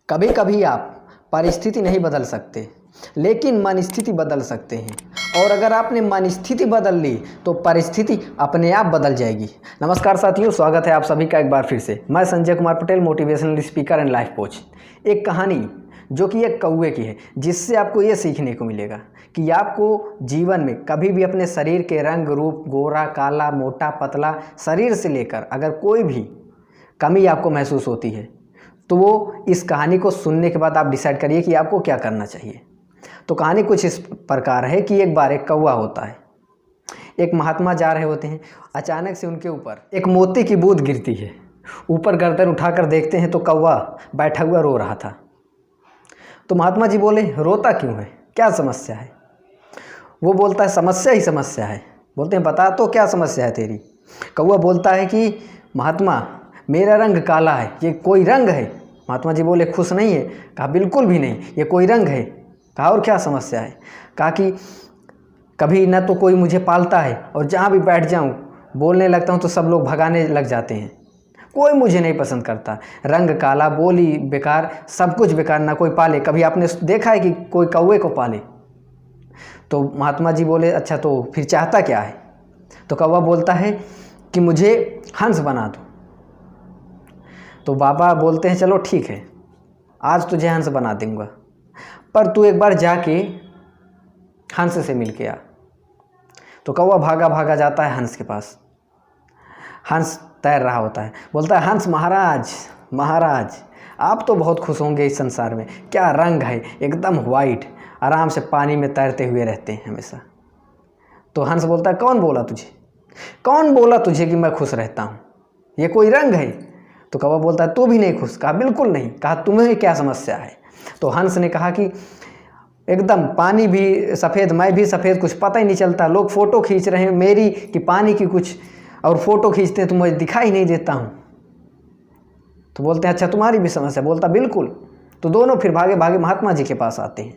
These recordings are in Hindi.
कभी कभी आप परिस्थिति नहीं बदल सकते, लेकिन मन स्थिति बदल सकते हैं। और अगर आपने मन स्थिति बदल ली तो परिस्थिति अपने आप बदल जाएगी। नमस्कार साथियों, स्वागत है आप सभी का एक बार फिर से। मैं Sanjay Kumar Patel, motivational speaker and life coach. एक कहानी जो कि एक कौवे की है, जिससे आपको ये सीखने को मिलेगा कि आपको जीवन में कभी भी अपने शरीर के रंग रूप, गोरा काला मोटा पतला, शरीर से लेकर अगर कोई भी कमी आपको महसूस होती है तो वो इस कहानी को सुनने के बाद आप डिसाइड करिए कि आपको क्या करना चाहिए। तो कहानी कुछ इस प्रकार है कि एक बार एक कौवा होता है। एक महात्मा जा रहे होते हैं, अचानक से उनके ऊपर एक मोती की बूंद गिरती है। ऊपर गर्दन उठाकर देखते हैं तो कौवा बैठा हुआ रो रहा था। तो महात्मा जी बोले, रोता क्यों है, क्या समस्या है? वो बोलता है, समस्या ही समस्या है। बोलते हैं, बता तो क्या समस्या है तेरी? कौवा बोलता है कि महात्मा, मेरा रंग काला है, ये कोई रंग है? महात्मा जी बोले, खुश नहीं है? कहा, बिल्कुल भी नहीं, ये कोई रंग है। कहा, और क्या समस्या है? कहा कि कभी न तो कोई मुझे पालता है, और जहाँ भी बैठ जाऊँ बोलने लगता हूँ तो सब लोग भगाने लग जाते हैं। कोई मुझे नहीं पसंद करता, रंग काला, बोली बेकार, सब कुछ बेकार, ना कोई पाले। कभी आपने देखा है कि कोई कौवे को पाले? तो महात्मा जी बोले, अच्छा तो फिर चाहता क्या है? तो कौवा बोलता है कि मुझे हंस बना दो। तो बाबा बोलते हैं, चलो ठीक है, आज तुझे हंस बना दूंगा, पर तू एक बार जाके हंस से मिल के आ। तो कौवा भागा भागा जाता है हंस के पास। हंस तैर रहा होता है। बोलता है, हंस महाराज महाराज, आप तो बहुत खुश होंगे इस संसार में, क्या रंग है, एकदम वाइट, आराम से पानी में तैरते हुए रहते हैं हमेशा। तो हंस बोलता है, कौन बोला तुझे, कौन बोला तुझे कि मैं खुश रहता हूँ? ये कोई रंग है? तो कौवा बोलता है, तू भी नहीं खुश? कहा, बिल्कुल नहीं। कहा, तुम्हें क्या समस्या है? तो हंस ने कहा कि एकदम पानी भी सफ़ेद, मैं भी सफ़ेद, कुछ पता ही नहीं चलता, लोग फ़ोटो खींच रहे हैं मेरी कि पानी की कुछ, और फ़ोटो खींचते हैं तो मुझे दिखाई नहीं देता हूँ। तो बोलते हैं, अच्छा तुम्हारी भी समस्या? बोलता, बिल्कुल। तो दोनों फिर भागे भागे महात्मा जी के पास आते हैं।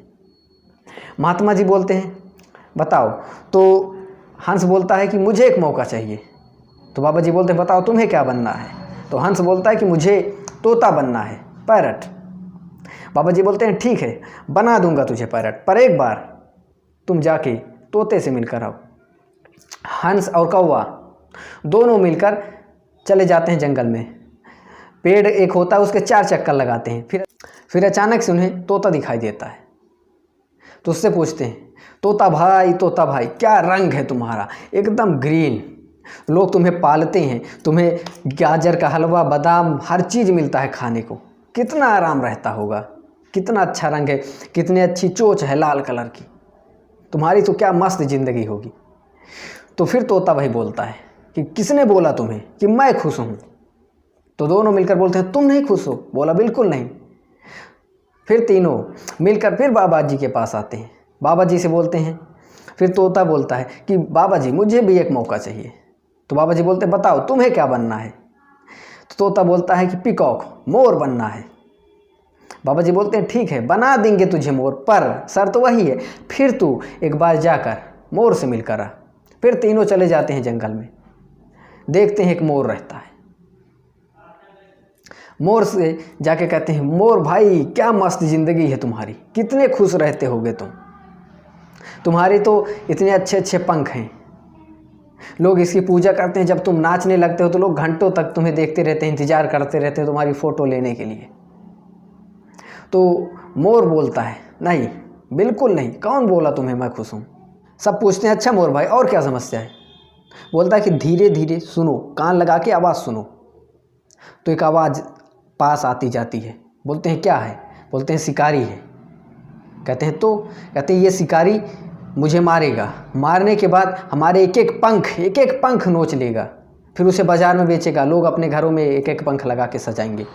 महात्मा जी बोलते हैं, बताओ। तो हंस बोलता है कि मुझे एक मौका चाहिए। तो बाबा जी बोलते हैं, बताओ तुम्हें क्या बनना है? तो हंस बोलता है कि मुझे तोता बनना है, पैरट। बाबा जी बोलते हैं, ठीक है, बना दूंगा तुझे पैरट, पर एक बार तुम जाके तोते से मिलकर आओ। हंस और कौवा दोनों मिलकर चले जाते हैं जंगल में। पेड़ एक होता है, उसके 4 चक्कर लगाते हैं। फिर अचानक से उन्हें तोता दिखाई देता है। तो उससे पूछते हैं, तोता भाई क्या रंग है तुम्हारा, एकदम ग्रीन, लोग तुम्हें पालते हैं, तुम्हें गाजर का हलवा, बादाम, हर चीज़ मिलता है खाने को, कितना आराम रहता होगा, कितना अच्छा रंग है, कितनी अच्छी चोंच है लाल कलर की, तुम्हारी तो क्या मस्त ज़िंदगी होगी। तो फिर तोता वही बोलता है कि किसने बोला तुम्हें कि मैं खुश हूँ? तो दोनों मिलकर बोलते हैं, तुम नहीं खुश हो? बोला, बिल्कुल नहीं। फिर तीनों मिलकर फिर बाबा जी के पास आते हैं। बाबा जी से बोलते हैं, फिर तोता बोलता है कि बाबा जी मुझे भी एक मौका चाहिए। तो बाबा जी बोलते हैं, बताओ तुम्हें क्या बनना है? तो तोता बोलता है कि पिकॉक, मोर बनना है। बाबा जी बोलते हैं, ठीक है, बना देंगे तुझे मोर, पर शर्त वही है, फिर तू एक बार जाकर मोर से मिलकर आ। फिर तीनों चले जाते हैं जंगल में। देखते हैं एक मोर रहता है। मोर से जाके कहते हैं, मोर भाई क्या मस्त ज़िंदगी है तुम्हारी, कितने खुश रहते होगे तुम, तुम्हारे तो इतने अच्छे अच्छे पंख हैं, लोग इसकी पूजा करते हैं। जब तुम नाचने लगते हो तो लोग घंटों तक तुम्हें देखते रहते हैं, इंतज़ार करते रहते हैं तुम्हारी फ़ोटो लेने के लिए। तो मोर बोलता है, नहीं, बिल्कुल नहीं, कौन बोला तुम्हें मैं खुश हूँ? सब पूछते हैं, अच्छा मोर भाई और क्या समस्या है? बोलता है कि धीरे धीरे सुनो, कान लगा के आवाज़ सुनो। तो एक आवाज़ पास आती जाती है। बोलते हैं, क्या है? बोलते हैं, शिकारी है। कहते हैं, तो कहते हैं, ये शिकारी मुझे मारेगा, मारने के बाद हमारे एक एक पंख नोच लेगा, फिर उसे बाज़ार में बेचेगा, लोग अपने घरों में एक एक पंख लगा के सजाएंगे।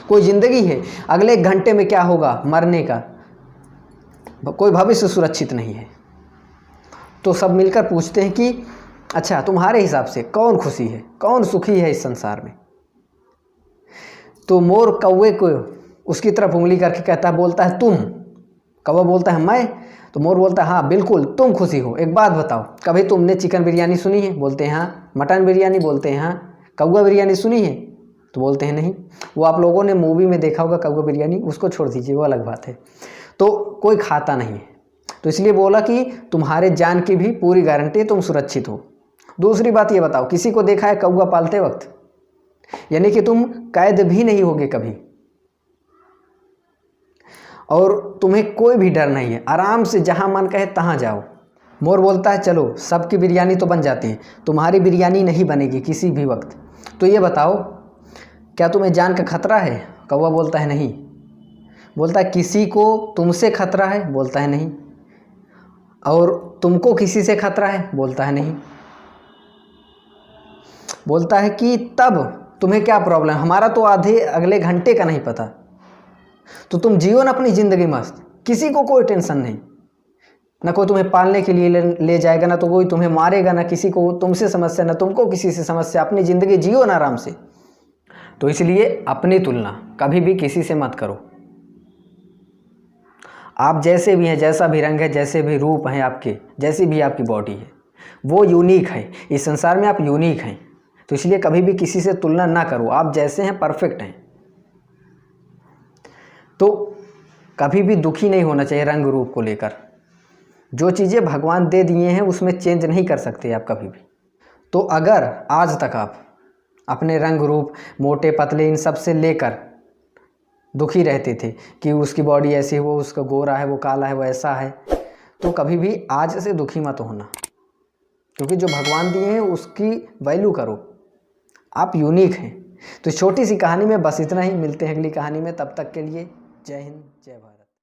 कोई ज़िंदगी है? अगले 1 घंटे में क्या होगा, मरने का, कोई भविष्य सुरक्षित नहीं है। तो सब मिलकर पूछते हैं कि अच्छा तुम्हारे हिसाब से कौन खुशी है, कौन सुखी है इस संसार में? तो मोर कौवे को उसकी तरफ उंगली करके कहता है, बोलता है, तुम? कौवा बोलता है, मैं? तो मोर बोलता है, हाँ बिल्कुल तुम खुशी हो। एक बात बताओ, कभी तुमने चिकन बिरयानी सुनी है? बोलते हैं हाँ। मटन बिरयानी? बोलते हैं हाँ। कौवा बिरयानी सुनी है? तो बोलते हैं नहीं। वो आप लोगों ने मूवी में देखा होगा कौवा बिरयानी, उसको छोड़ दीजिए, वो अलग बात है। तो कोई खाता नहीं है, तो इसलिए बोला कि तुम्हारे जान की भी पूरी गारंटी है, तुम सुरक्षित हो। दूसरी बात ये बताओ, किसी को देखा है कौवा पालते वक्त? यानी कि तुम कैद भी नहीं होगे कभी, और तुम्हें कोई भी डर नहीं है, आराम से जहां मन कहे तहां जाओ। मोर बोलता है चलो सबकी बिरयानी तो बन जाती है, तुम्हारी बिरयानी नहीं बनेगी किसी भी वक्त। तो ये बताओ, क्या तुम्हें जान का खतरा है? कौवा बोलता है नहीं। बोलता है किसी को तुमसे खतरा है? बोलता है नहीं। और तुमको किसी से खतरा है? बोलता है नहीं। बोलता है कि तब तुम्हें क्या प्रॉब्लम, हमारा तो आधे अगले घंटे का नहीं पता, तो तुम जियो ना अपनी ज़िंदगी मस्त, किसी को कोई टेंशन नहीं, ना कोई तुम्हें पालने के लिए ले जाएगा, ना तो कोई तुम्हें मारेगा, ना किसी को तुमसे समस्या, ना तुमको किसी से समस्या, अपनी ज़िंदगी जियो ना आराम से। तो इसलिए अपनी तुलना कभी भी किसी से मत करो। आप जैसे भी हैं, जैसा भी रंग है, जैसे भी रूप हैं आपके, जैसी भी आपकी बॉडी है, वो यूनिक है, इस संसार में आप यूनिक हैं। तो इसलिए कभी भी किसी से तुलना ना करो, आप जैसे हैं परफेक्ट हैं। तो कभी भी दुखी नहीं होना चाहिए रंग रूप को लेकर। जो चीज़ें भगवान दे दिए हैं उसमें चेंज नहीं कर सकते आप कभी भी। तो अगर आज तक आप अपने रंग रूप, मोटे पतले, इन सब से लेकर दुखी रहते थे कि उसकी बॉडी ऐसी है, वो उसका गोरा है, वो काला है, वो ऐसा है, तो कभी भी आज से दुखी मत होना, क्योंकि जो भगवान दिए हैं उसकी वैल्यू करो। आप यूनिक हैं। तो छोटी सी कहानी में बस इतना ही, मिलते हैं अगली कहानी में, तब तक के लिए जय हिंद जय भारत।